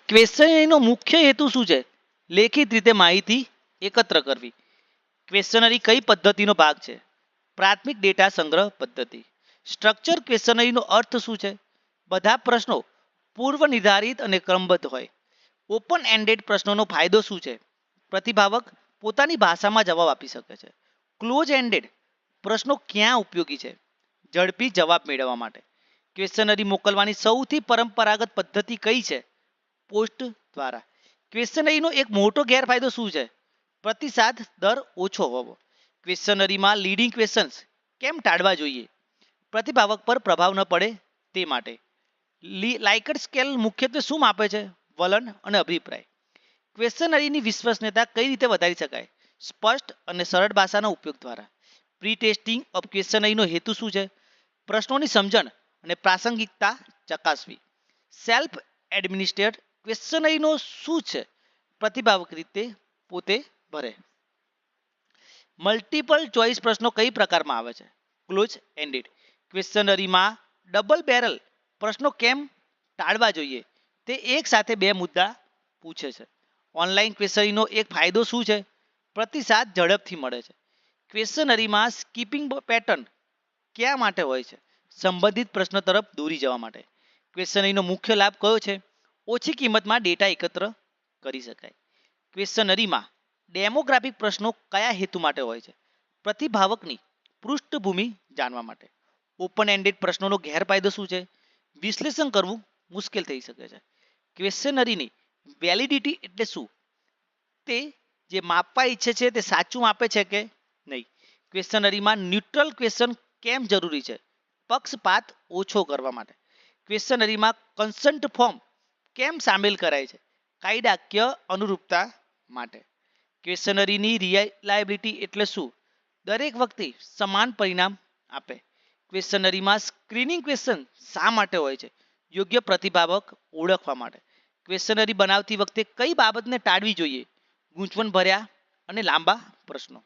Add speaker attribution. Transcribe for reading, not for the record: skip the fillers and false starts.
Speaker 1: ક્વેશ્ચનરીનો મુખ્ય હેતુ શું છે? લેખિત રીતે માહિતી એકત્ર કરવી. ક્વેશ્ચનરી કઈ પદ્ધતિનો ભાગ છે? પ્રાથમિક ડેટા સંગ્રહ પદ્ધતિ. સ્ટ્રક્ચર ક્વેશ્ચનરીનો અર્થ શું છે? બધા પ્રશ્નો પૂર્વ નિર્ધારિત અને ક્રમબદ્ધ હોય. ઓપન એન્ડેડ પ્રશ્નોનો ફાયદો શું છે? પ્રતિભાવક પોતાની ભાષામાં જવાબ આપી શકે છે. ક્લોઝ એન્ડેડ પ્રશ્નો ક્યાં ઉપયોગી છે? ઝડપી જવાબ મેળવવા માટે. ક્વેશ્ચનરી મોકલવાની સૌથી પરંપરાગત પદ્ધતિ કઈ છે? પોસ્ટ દ્વારા. ક્વેશ્ચનરીનો એક મોટો ગેરફાયદો શું છે? પ્રતિસાદ દર ઓછો હોવો. ક્વેશ્ચનરીમાં લીડિંગ ક્વેશ્ચન્સ કેમ ટાળવા જોઈએ? પ્રતિભાવક પર પ્રભાવ ન પડે તે માટે. લાઇકર્ટ સ્કેલ મુખ્યત્વે શું માપે છે? વલણ અને અભિપ્રાય. ક્વેશ્ચનરીની વિશ્વસનીયતા કઈ રીતે વધારી શકાય? સ્પષ્ટ અને સરળ ભાષાના ઉપયોગ દ્વારા. પ્રી ટેસ્ટિંગ ઓફ ક્વેશ્ચનરીનો હેતુ શું છે? પ્રશ્નોની સમજણ અને પ્રાસંગિકતા ચકાસવી. સેલ્ફ એડમિનિસ્ટ્રેટ ક્વેશ્ચનરીનો શું છે? પ્રતિભાવક રીતે પોતે ભરે. મલ્ટિપલ ચોઇસ પ્રશ્નો કઈ પ્રકારમાં આવે છે? Close ended. ક્વેશ્ચનરીમાં ડબલ બેરલ પ્રશ્નો કેમ ટાળવા જોઈએ? તે એક સાથે બે મુદ્દા પૂછે છે. ઓનલાઈન ક્વેશ્ચનરીનો એક ફાયદો શું છે? પ્રતિસાદ ઝડપથી મળે છે. ક્વેશ્ચનરીમાં સ્કીપિંગ પેટર્ન ક્યાં માટે હોય છે? સંબંધિત પ્રશ્ન તરફ દોરી જવા માટે. ક્વેશ્ચનરીનો મુખ્ય લાભ કયો છે? ઓછી કિંમતમાં ડેટા એકત્ર કરી શકાય. ક્વેશ્ચનરીમાં ડેમોગ્રાફિક પ્રશ્નો કયા હેતુ માટે હોય છે? પ્રતિભાવકની પૃષ્ઠભૂમિ જાણવા માટે. ઓપન એન્ડેડ પ્રશ્નોનો ગેરફાયદો શું છે? વિશ્લેષણ કરવું મુશ્કેલ થઈ શકે છે. ક્વેશ્ચનરીની વેલિડિટી એટલે શું? તે જે માપવા ઈચ્છે છે તે સાચું માપે છે કે નહીં? ક્વેશ્ચનરીમાં ન્યુટ્રલ ક્વેશ્ચન કેમ જરૂરી છે? પક્ષપાત ઓછો કરવા માટે. ક્વેશ્ચનરીમાં કન્સન્ટ ફોર્મ કેમ સામેલ કરાય છે? કાયદાકીય અનુરૂપતા માટે. ક્વેશ્ચનરીની રિલાયબિલિટી એટલે શું? દરેક વખતે સમાન પરિણામ આપે. ક્વેશ્ચનરીમાં સ્ક્રીનિંગ ક્વેશ્ચન શા માટે હોય છે? યોગ્ય પ્રતિભાવક ઓળખવા માટે. ક્વેશ્ચનરી બનાવતી વખતે કઈ બાબતને ટાળવી જોઈએ? ગૂંચવણ ભર્યા અને લાંબા પ્રશ્નો.